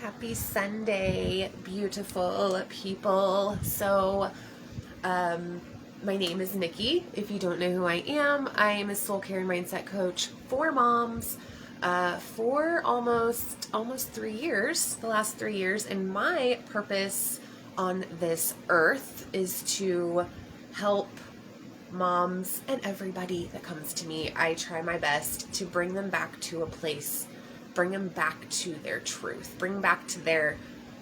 Happy Sunday, beautiful people. My name is Nikki. If you don't know who I am a soul care and mindset coach for moms for almost 3 years, the last 3 years. And my purpose on this earth is to help moms and everybody that comes to me. I try my best to bring them back to a place, bring them back to their truth, bring back to their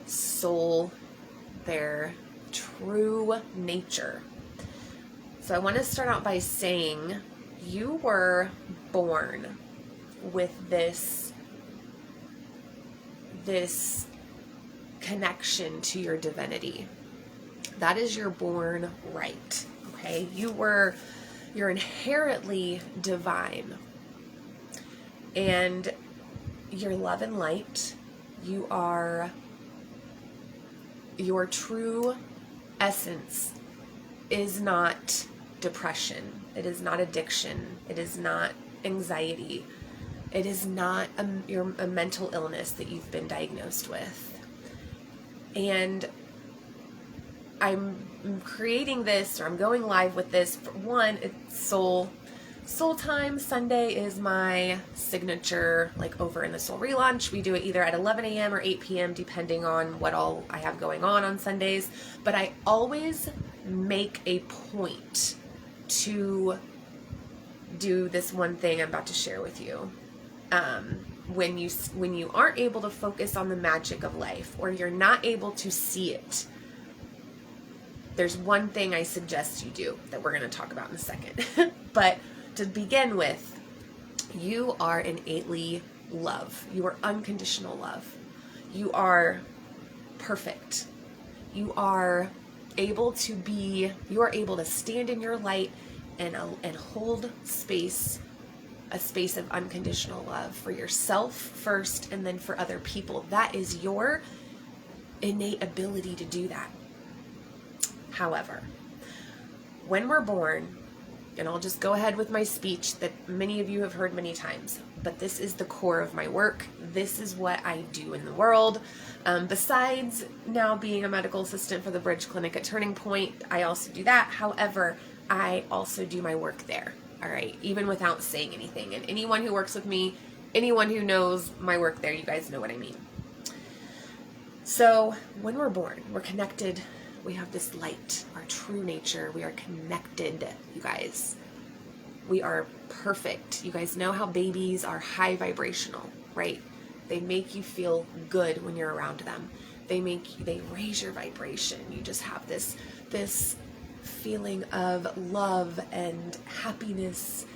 soul, their true nature. So I want to start out by saying you were born with this connection to your divinity. That is your born right. Okay? You're inherently divine. And your love and light, your true essence is not depression. It is not addiction. It is not anxiety. It is not a mental illness that you've been diagnosed with. And I'm creating this, or I'm going live with this. For one, it's soul time. Sunday is my signature, like over in the Soul Relaunch. We do it either at 11 a.m. or 8 p.m. depending on what all I have going on Sundays. But I always make a point to do this one thing I'm about to share with you. When you aren't able to focus on the magic of life, or you're not able to see it, there's one thing I suggest you do that we're going to talk about in a second. But to begin with, you are innately love. You are unconditional love. You are perfect. You are able to stand in your light and hold space, a space of unconditional love for yourself first, and then for other people. That is your innate ability to do that. However, when we're born, and I'll just go ahead with my speech that many of you have heard many times, but this is the core of my work. This is what I do in the world. Besides now being a medical assistant for the Bridge Clinic at Turning Point, I also do that. However, I also do my work there, all right, even without saying anything. And anyone who works with me, anyone who knows my work there, you guys know what I mean. So when we're born, we're connected. We have this light, our true nature. We are connected, you guys. We are perfect. You guys know how babies are high vibrational, right? They make you feel good when you're around them. They raise your vibration. You just have this feeling of love and happiness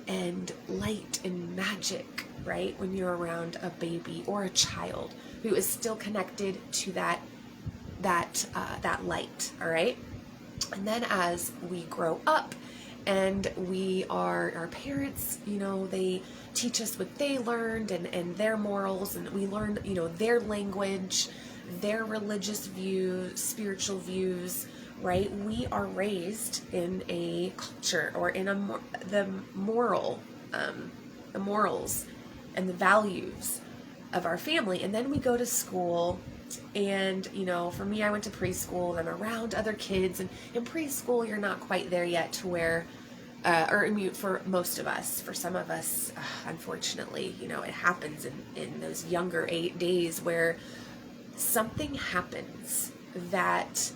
and light and magic, right? When you're around a baby or a child who is still connected to that light, all right? And then as we grow up and our parents, they teach us what they learned and their morals, and we learn, their language, their religious views, spiritual views, right? We are raised in a culture, or in the morals and the values of our family. And then we go to school. And, for me, I went to preschool, and I'm around other kids, and in preschool, you're not quite there yet to where, for most of us, for some of us, unfortunately, it happens in those younger days where something happens that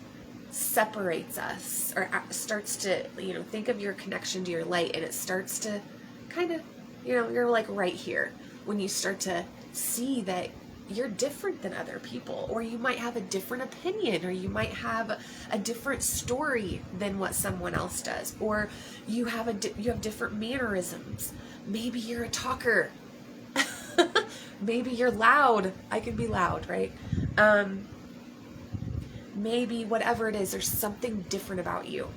separates us, or starts to, think of your connection to your light, and it starts to kind of, you're like right here when you start to see that you're different than other people, or you might have a different opinion, or you might have a different story than what someone else does, or you have different mannerisms. Maybe you're a talker. Maybe you're loud. I can be loud, right? Maybe whatever it is, there's something different about you.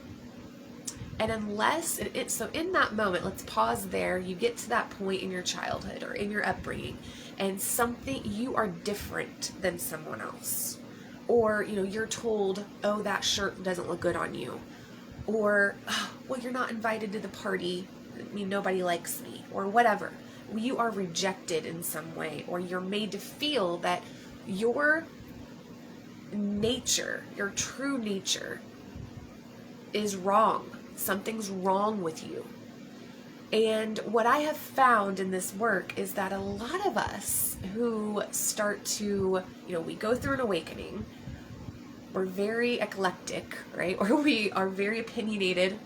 And unless, so in that moment, let's pause there. You get to that point in your childhood or in your upbringing, and you are different than someone else. Or, you're told, oh, that shirt doesn't look good on you. Or, oh, well, you're not invited to the party. Nobody likes me, or whatever. You are rejected in some way, or you're made to feel that your nature, your true nature is wrong. Something's wrong with you. And what I have found in this work is that a lot of us who start to, we go through an awakening, we're very eclectic, right? Or we are very opinionated.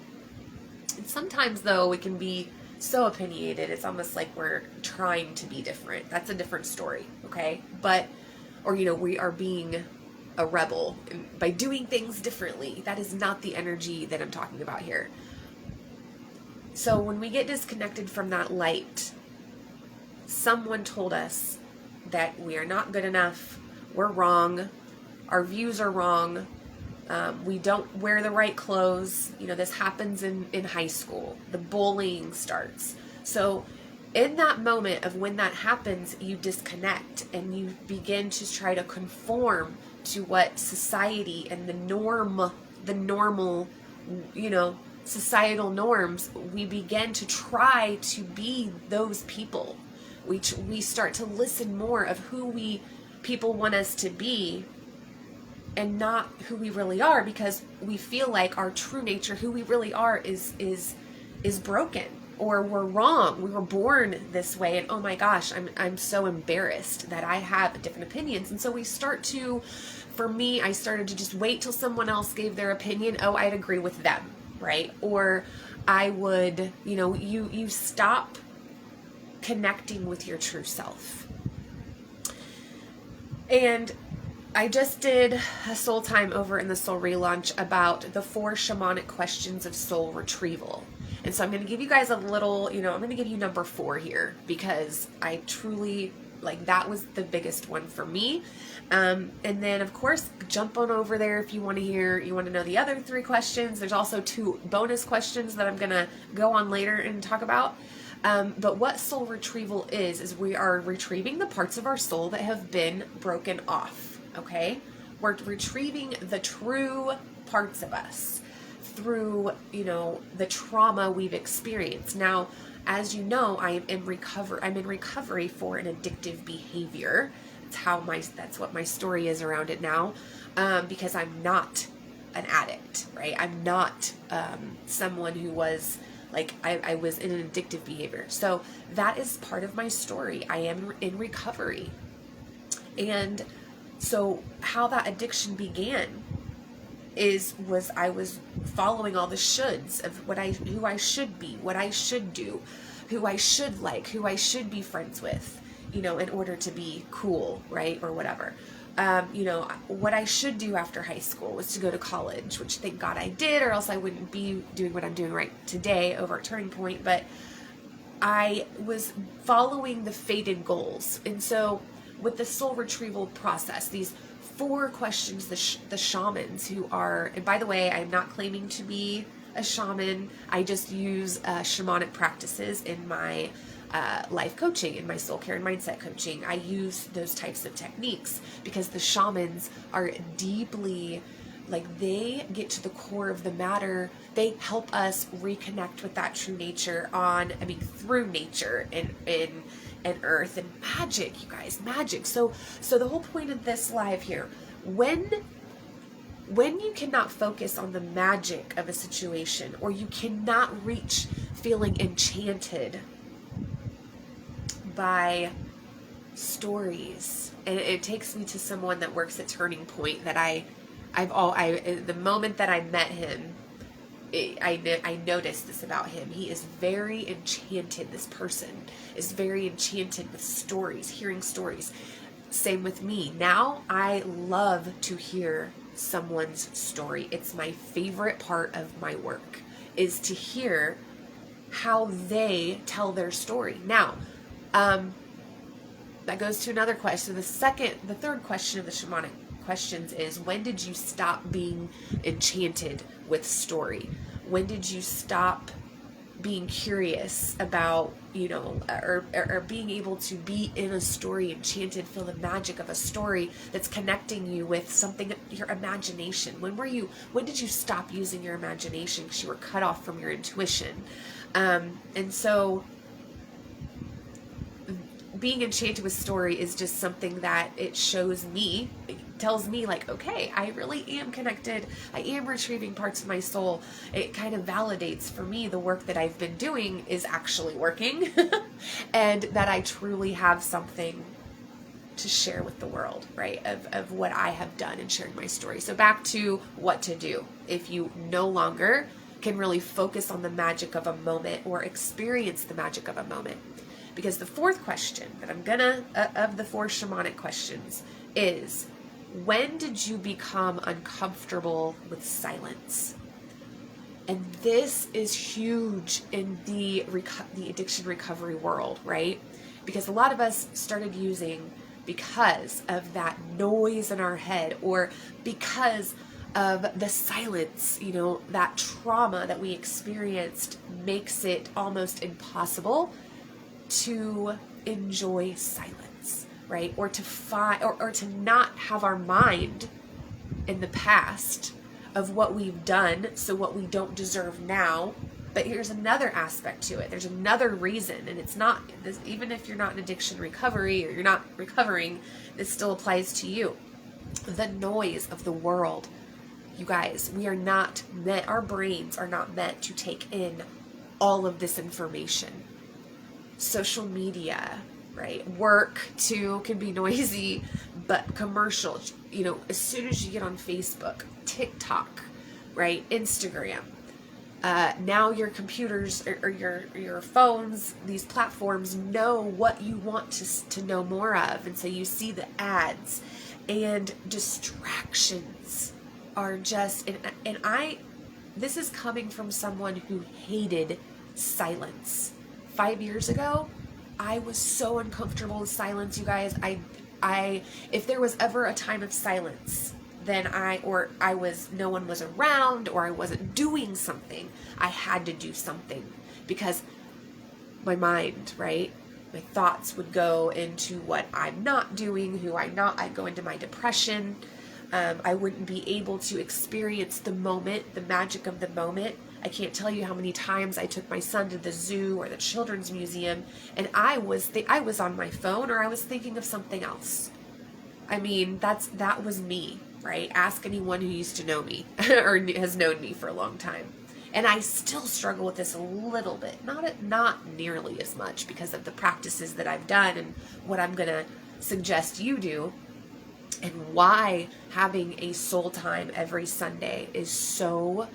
And sometimes, though, we can be so opinionated, it's almost like we're trying to be different. That's a different story, okay? But, or, we are being a rebel by doing things differently. That is not the energy that I'm talking about here. So when we get disconnected from that light, someone told us that we are not good enough, we're wrong, our views are wrong, we don't wear the right clothes. This happens in high school. The bullying starts. So in that moment of when that happens, you disconnect and you begin to try to conform to what society and the normal, societal norms. We begin to try to be those people. We start to listen more of who people want us to be and not who we really are, because we feel like our true nature, who we really are, is broken, or we're wrong. We were born this way, and oh my gosh, I'm so embarrassed that I have different opinions. And so we start to, for me, I started to just wait till someone else gave their opinion. Oh, I'd agree with them, right? Or I would, you stop connecting with your true self. And I just did a soul time over in the soul relaunch about the 4 shamanic questions of soul retrieval. And so I'm going to give you guys a little, I'm going to give you number 4 here, because I truly, that was the biggest one for me. And then of course, jump on over there if you want to know the other 3 questions. There's also 2 bonus questions that I'm going to go on later and talk about. But what soul retrieval is we are retrieving the parts of our soul that have been broken off. Okay? We're retrieving the true parts of us through, the trauma we've experienced. Now, as you know, I'm in recovery for an addictive behavior. That's what my story is around it now. Because I'm not an addict, right? I'm not, someone who was I was in an addictive behavior. So that is part of my story. I am in recovery. And so how that addiction began was I was following all the shoulds of who I should be, what I should do, who I should like, who I should be friends with, in order to be cool, right? Or whatever. What I should do after high school was to go to college, which thank God I did, or else I wouldn't be doing what I'm doing right today over at Turning Point. But I was following the fated goals. And so with the soul retrieval process, these 4 questions, the shamans who are, and by the way, I'm not claiming to be a shaman. I just use shamanic practices in my life coaching, in my soul care and mindset coaching. I use those types of techniques because the shamans are deeply, they get to the core of the matter. They help us reconnect with that true nature through nature and earth and magic, you guys, magic. So the whole point of this live here, when you cannot focus on the magic of a situation, or you cannot reach feeling enchanted by stories, and it takes me to someone that works at Turning Point that the moment that I met him, I noticed this about him. He is very enchanted. This person is very enchanted with stories, hearing stories. Same with me. Now I love to hear someone's story. It's my favorite part of my work, is to hear how they tell their story. Now, that goes to another question. The third question of the shamanic questions is, when did you stop being enchanted with story? When did you stop being curious about, or being able to be in a story, enchanted, feel the magic of a story that's connecting you with something, your imagination? When did you stop using your imagination because you were cut off from your intuition? And so being enchanted with story is just something that it shows me, it tells me like, okay, I really am connected. I am retrieving parts of my soul. It kind of validates for me the work that I've been doing is actually working and that I truly have something to share with the world, right? Of what I have done and sharing my story. So back to what to do if you no longer can really focus on the magic of a moment or experience the magic of a moment. Because the fourth question that I'm gonna, of the 4 shamanic questions, is when did you become uncomfortable with silence? And this is huge in the addiction recovery world, right? Because a lot of us started using because of that noise in our head, or because of the silence, you know, that trauma that we experienced makes it almost impossible to enjoy silence, right? Or to find, or to not have our mind in the past of what we've done, so what we don't deserve now. But here's another aspect to it. There's another reason, and it's not this, even if you're not in addiction recovery or you're not recovering, this still applies to you. The noise of the world. You guys, we are not meant, our brains are not meant to take in all of this information. Social media, right? Work too can be noisy, but commercials, you know, as soon as you get on Facebook, TikTok, right? Instagram. Now your computers or your phones, these platforms know what you want to know more of. And so you see the ads and distractions are just, this is coming from someone who hated silence. 5 years ago, I was so uncomfortable with silence, you guys. If there was ever a time of silence, then no one was around, or I wasn't doing something, I had to do something, because my mind, right? My thoughts would go into what I'm not doing, who I'm not. I'd go into my depression. I wouldn't be able to experience the moment, the magic of the moment. I can't tell you how many times I took my son to the zoo or the children's museum, and I was on my phone, or I was thinking of something else. I mean, that was me, right? Ask anyone who used to know me or has known me for a long time. And I still struggle with this a little bit, not nearly as much, because of the practices that I've done and what I'm going to suggest you do, and why having a soul time every Sunday is so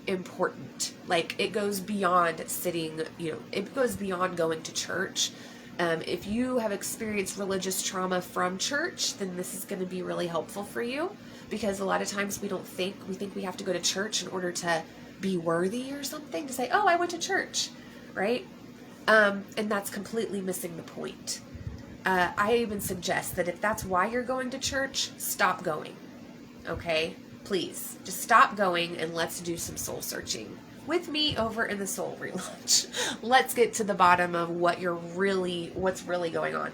important. Like, it goes beyond sitting, you know, it goes beyond going to church. If you have experienced religious trauma from church, then this is going to be really helpful for you, because a lot of times we think we have to go to church in order to be worthy or something, to say, oh, I went to church, right? And that's completely missing the point. I even suggest that if that's why you're going to church, stop going, okay? Please, just stop going, and let's do some soul searching with me over in the Soul Relaunch. Let's get to the bottom of what's really going on.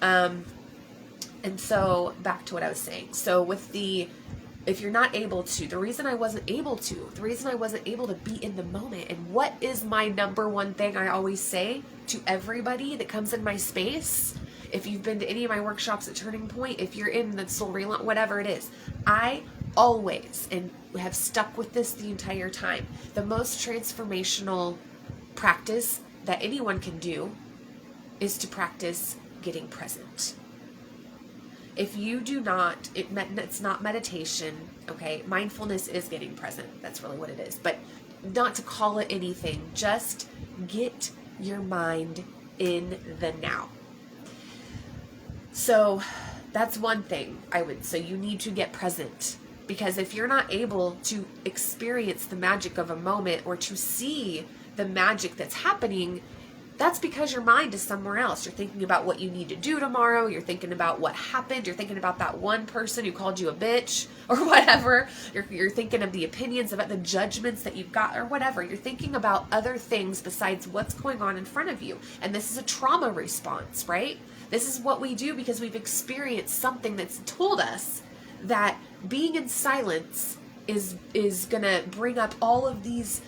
And so back to what I was saying. So if you're not able to, the reason I wasn't able to be in the moment, and what is my number one thing I always say to everybody that comes in my space, if you've been to any of my workshops at Turning Point, if you're in the Soul Relaunch, whatever it is, I always, and have stuck with this the entire time, the most transformational practice that anyone can do is to practice getting present. If you do not, it's not meditation, okay? Mindfulness is getting present. That's really what it is. But not to call it anything, just get your mind in the now. So that's one thing so you need to get present. Because if you're not able to experience the magic of a moment, or to see the magic that's happening, that's because your mind is somewhere else. You're thinking about what you need to do tomorrow. You're thinking about what happened. You're thinking about that one person who called you a bitch or whatever. You're thinking of the opinions, about the judgments that you've got or whatever. You're thinking about other things besides what's going on in front of you. And this is a trauma response, right? This is what we do because we've experienced something that's told us that being in silence is gonna bring up all of these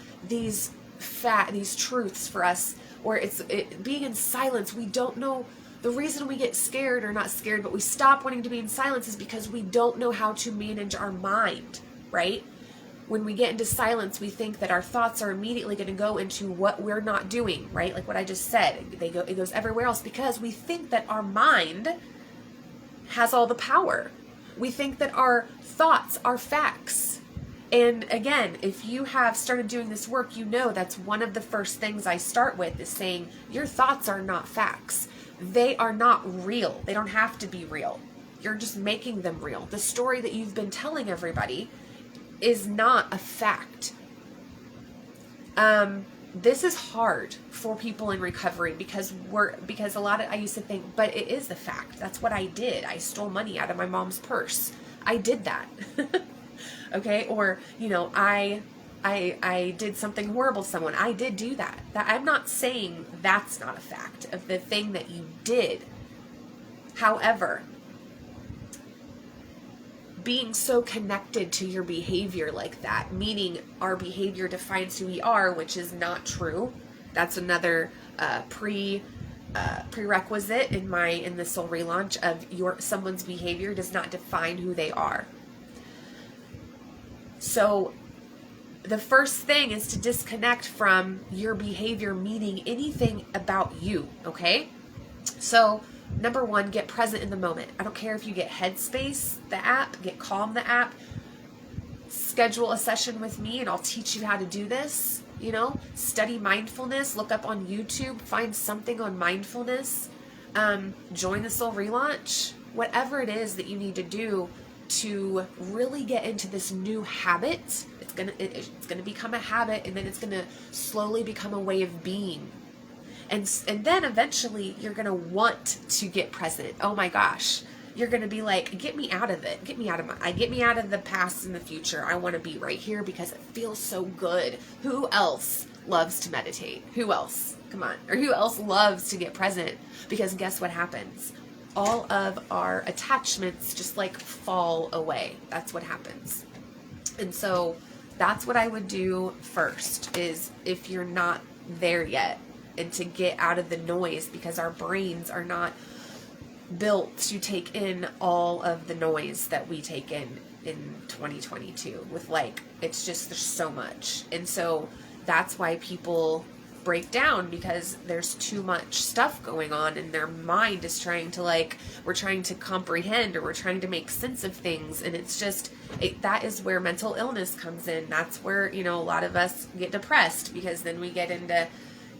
truths for us, or being in silence, we don't know The reason we get scared, or not scared, but we stop wanting to be in silence is because we don't know how to manage our mind, right? When we get into silence, we think that our thoughts are immediately going to go into what we're not doing, right? Like what I just said, it goes everywhere else because we think that our mind has all the power. We think that our thoughts are facts. And again, if you have started doing this work, you know that's one of the first things I start with is saying your thoughts are not facts. They are not real. They don't have to be real. You're just making them real. The story that you've been telling everybody is not a fact. This is hard for people in recovery because I used to think, but it is a fact. That's what I did. I stole money out of my mom's purse. I did that. Okay. Or, I did something horrible to someone. I did do that. I'm not saying that's not a fact of the thing that you did. However, being so connected to your behavior like that, meaning our behavior defines who we are, which is not true. That's another prerequisite in the soul relaunch of someone's behavior does not define who they are. So the first thing is to disconnect from your behavior, meaning anything about you, okay? So number one, get present in the moment. I don't care if you get Headspace, the app, get Calm, the app, schedule a session with me and I'll teach you how to do this, study mindfulness, look up on YouTube, find something on mindfulness, join the soul relaunch, whatever it is that you need to do to really get into this new habit. It's gonna become a habit, and then it's gonna slowly become a way of being. And then eventually you're going to want to get present. Oh my gosh. You're going to be like, get me out of it. Get me out of the past and the future. I want to be right here because it feels so good. Who else loves to meditate? Who else? Come on. Or who else loves to get present? Because guess what happens? All of our attachments just like fall away. That's what happens. And so that's what I would do first is if you're not there yet. And to get out of the noise because our brains are not built to take in all of the noise that we take in 2022 with it's just, there's so much. And so that's why people break down because there's too much stuff going on and their mind is trying to we're trying to comprehend or we're trying to make sense of things. And it's just, that is where mental illness comes in. That's where, a lot of us get depressed because then we get into,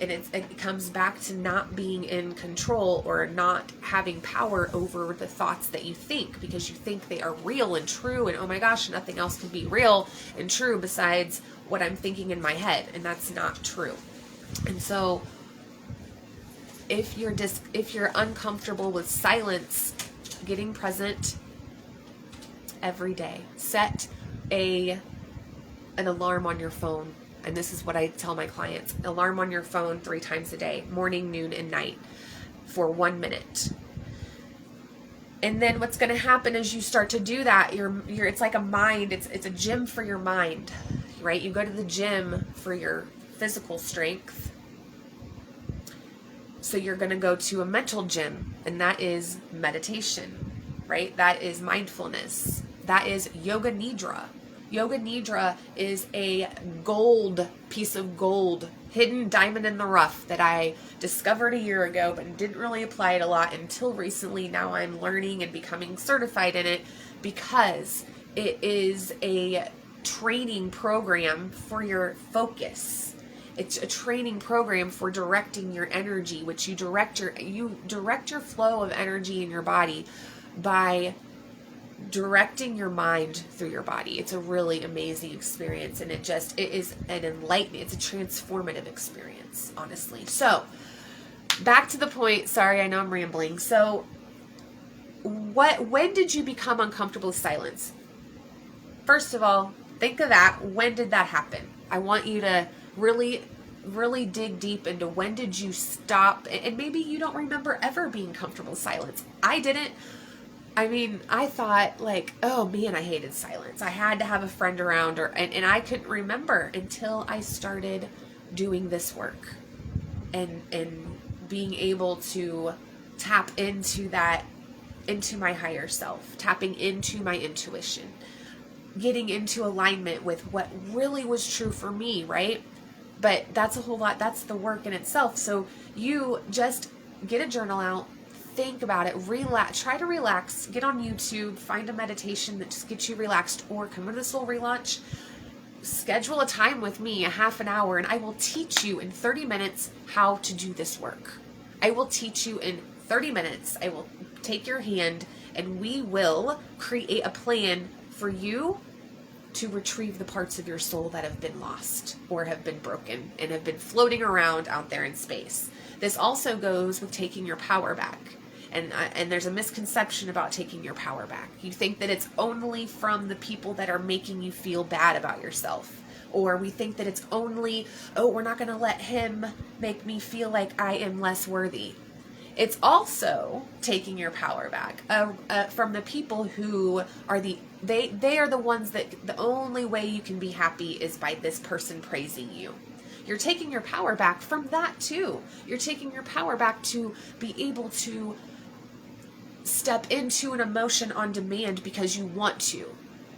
and it comes back to not being in control or not having power over the thoughts that you think because you think they are real and true and oh my gosh, nothing else can be real and true besides what I'm thinking in my head, and that's not true. And so if you're uncomfortable with silence, getting present every day, set an alarm on your phone. And this is what I tell my clients, alarm on your phone 3 times a day, morning, noon, and night for 1 minute. And then what's going to happen is you start to do that. It's like a mind. It's a gym for your mind, right? You go to the gym for your physical strength. So you're going to go to a mental gym, and that is meditation, right? That is mindfulness. That is yoga nidra. Yoga nidra is a piece of gold, hidden diamond in the rough that I discovered a year ago, but didn't really apply it a lot until recently. Now I'm learning and becoming certified in it because it is a training program for your focus. It's a training program for directing your energy, which you direct your flow of energy in your body by directing your mind through your body. It's a really amazing experience, and it is an enlightening, it's a transformative experience, honestly. So back to the point. Sorry, I know I'm rambling. So when did you become uncomfortable with silence? First of all, think of that. When did that happen? I want you to really dig deep into when did you stop, and maybe you don't remember ever being comfortable with silence. I didn't. I mean, I thought oh man, I hated silence. I had to have a friend around, and I couldn't remember until I started doing this work and being able to tap into that, into my higher self, tapping into my intuition, getting into alignment with what really was true for me, right? But that's a whole lot. That's the work in itself. So you just get a journal out, think about it, relax, try to relax, get on YouTube, find a meditation that just gets you relaxed, or come to the Soul Relaunch, schedule a time with me, a half an hour, and I will teach you in 30 minutes how to do this work. I will teach you in 30 minutes. I will take your hand and we will create a plan for you to retrieve the parts of your soul that have been lost or have been broken and have been floating around out there in space. This also goes with taking your power back. And there's a misconception about taking your power back. You think that it's only from the people that are making you feel bad about yourself. Or we think that it's only, oh, we're not going to let him make me feel like I am less worthy. It's also taking your power back from the people who are they are the ones that the only way you can be happy is by this person praising you. You're taking your power back from that too. You're taking your power back to be able to step into an emotion on demand because you want to.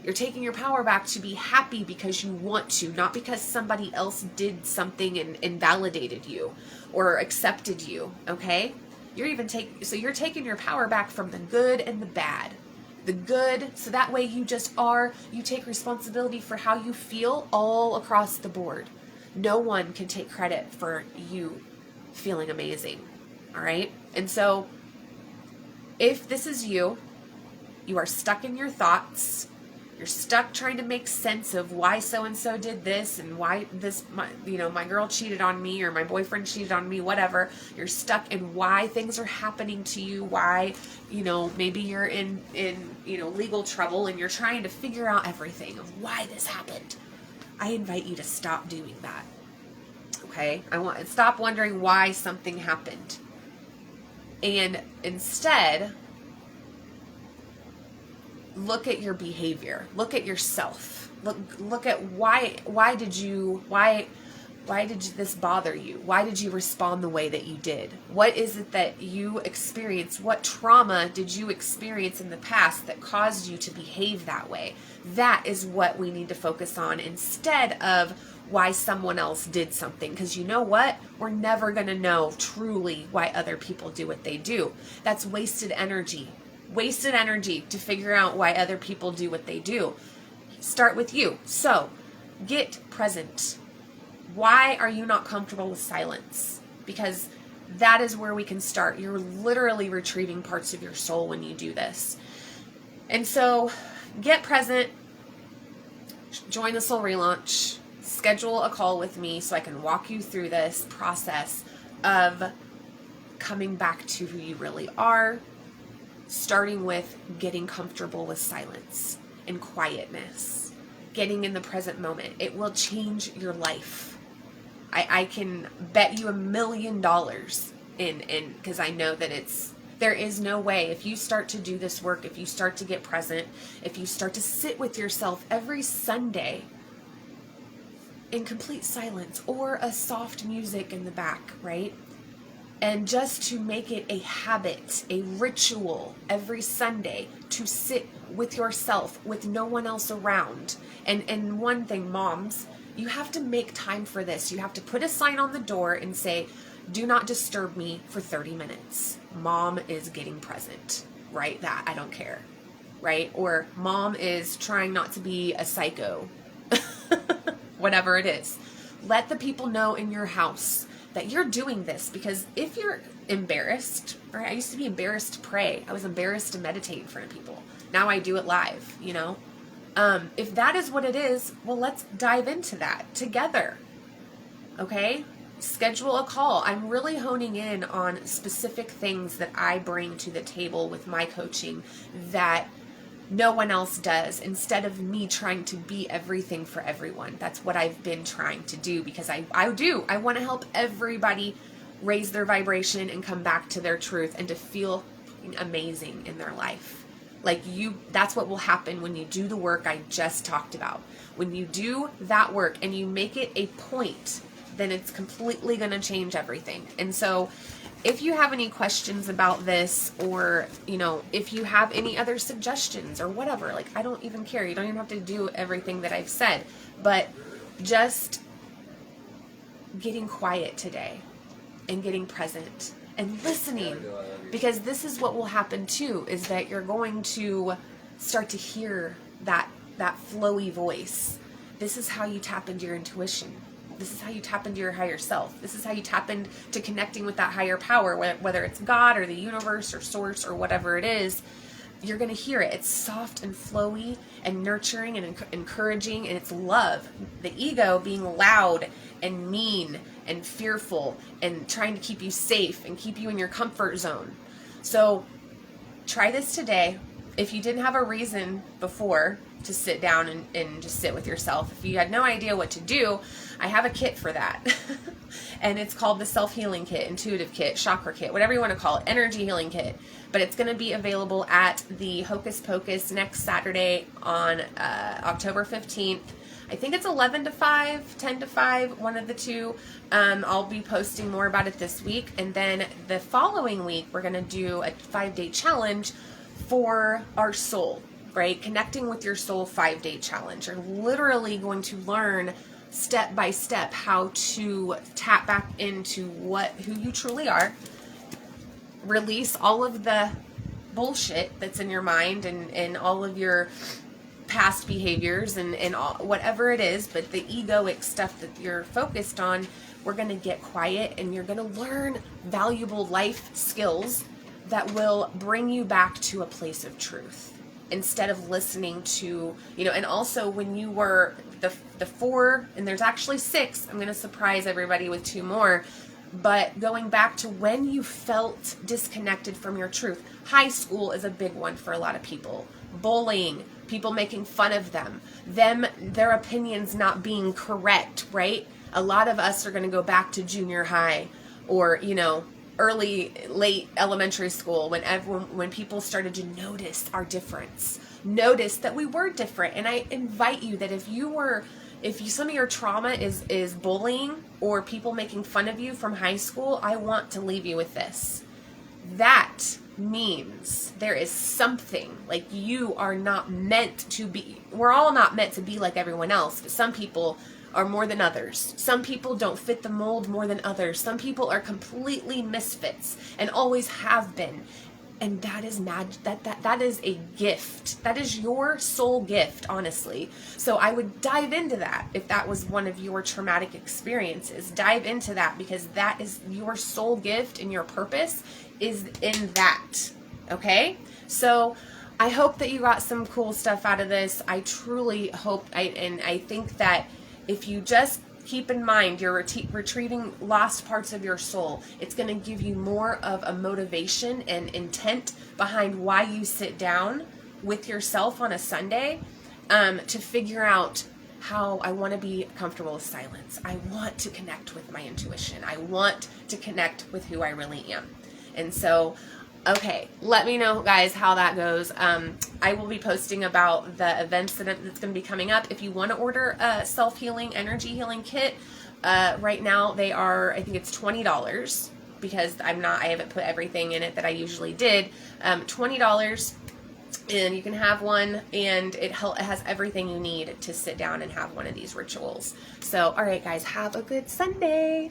You're taking your power back to be happy because you want to, not because somebody else did something and validated you or accepted you, okay? You're taking your power back from the good and the bad. The good, so that way you take responsibility for how you feel all across the board. No one can take credit for you feeling amazing, all right? And so, if this is you are stuck in your thoughts, you're stuck trying to make sense of why so-and-so did this and why my girl cheated on me or my boyfriend cheated on me, whatever. You're stuck in why things are happening to you, why, maybe you're in legal trouble and you're trying to figure out everything of why this happened. I invite you to stop doing that. Okay? Stop wondering why something happened. And instead, look at your behavior. Look at yourself. Look at why did this bother you? Why did you respond the way that you did? What is it that you experienced? What trauma did you experience in the past that caused you to behave that way? That is what we need to focus on instead of why someone else did something. Because you know what? We're never going to know truly why other people do what they do. That's wasted energy. Wasted energy to figure out why other people do what they do. Start with you. So, get present. Why are you not comfortable with silence? Because that is where we can start. You're literally retrieving parts of your soul when you do this. And so, get present. Join the Soul Relaunch. Schedule a call with me so I can walk you through this process of coming back to who you really are, starting with getting comfortable with silence and quietness, getting in the present moment. It will change your life. I can bet you $1 million in because I know that there is no way. If you start to do this work, if you start to get present, if you start to sit with yourself every Sunday in complete silence or a soft music in the back, right? And just to make it a habit, a ritual every Sunday to sit with yourself with no one else around. And one thing, moms, you have to make time for this. You have to put a sign on the door and say, do not disturb me for 30 minutes. Mom is getting present. Write that. I don't care. Right? Or mom is trying not to be a psycho. Whatever it is. Let the people know in your house that you're doing this, because if you're embarrassed, right? I used to be embarrassed to pray. I was embarrassed to meditate in front of people. Now I do it live, If that is what it is, well, let's dive into that together. Okay? Schedule a call. I'm really honing in on specific things that I bring to the table with my coaching that no one else does, instead of me trying to be everything for everyone. That's what I've been trying to do, because I want to help everybody raise their vibration and come back to their truth and to feel amazing in their life. That's what will happen when you do the work I just talked about. When you do that work and you make it a point, then it's completely going to change everything. And so if you have any questions about this, or, you know, if you have any other suggestions or whatever, like, I don't even care. You don't even have to do everything that I've said, but just getting quiet today and getting present and listening, because this is what will happen too, is that you're going to start to hear that flowy voice. This is how you tap into your intuition. This is how you tap into your higher self. This is how you tap into connecting with that higher power, whether it's God or the universe or source or whatever it is. You're going to hear it. It's soft and flowy and nurturing and encouraging, and it's love. The ego being loud and mean and fearful and trying to keep you safe and keep you in your comfort zone. So try this today. If you didn't have a reason before to sit down and just sit with yourself, if you had no idea what to do, I have a kit for that. And it's called the Self-Healing Kit, Intuitive Kit, Chakra Kit, whatever you want to call it, Energy Healing Kit. But it's going to be available at the Hocus Pocus next Saturday on October 15th. I think it's 11 to 5, 10 to 5, one of the two. I'll be posting more about it this week. And then the following week, we're going to do a 5-day challenge for our soul, right? Connecting with your soul 5-day challenge. You're literally going to learn step by step how to tap back into who you truly are, release all of the bullshit that's in your mind and all of your past behaviors and all, whatever it is, but the egoic stuff that you're focused on. We're going to get quiet, and you're going to learn valuable life skills that will bring you back to a place of truth, instead of listening to, you know. And also, when you were the 4, and there's actually 6, I'm going to surprise everybody with 2 more, but going back to when you felt disconnected from your truth. High school is a big one for a lot of people. Bullying, people making fun of them, their opinions not being correct, right? A lot of us are going to go back to junior high, or, you know, late elementary school, when people started to notice our difference, notice that we were different. And I invite you that if some of your trauma is bullying or people making fun of you from high school, I want to leave you with this. That means there is something, like, you are not meant to be. We're all not meant to be like everyone else, but some people are more than others. Some people don't fit the mold more than others. Some people are completely misfits and always have been. And that is that is a gift. That is your soul gift, honestly. So I would dive into that if that was one of your traumatic experiences. Dive into that, because that is your soul gift, and your purpose is in that. Okay? So I hope that you got some cool stuff out of this. I truly hope, and I think that if you just keep in mind you're retrieving lost parts of your soul, it's going to give you more of a motivation and intent behind why you sit down with yourself on a Sunday, to figure out how I want to be comfortable with silence. I want to connect with my intuition. I want to connect with who I really am. And so, okay, let me know, guys, how that goes. I will be posting about the events that's going to be coming up. If you want to order a self-healing, energy healing kit, right now they are, I think it's $20, because I haven't put everything in it that I usually did. $20, and you can have one, and it has everything you need to sit down and have one of these rituals. So, all right, guys, have a good Sunday.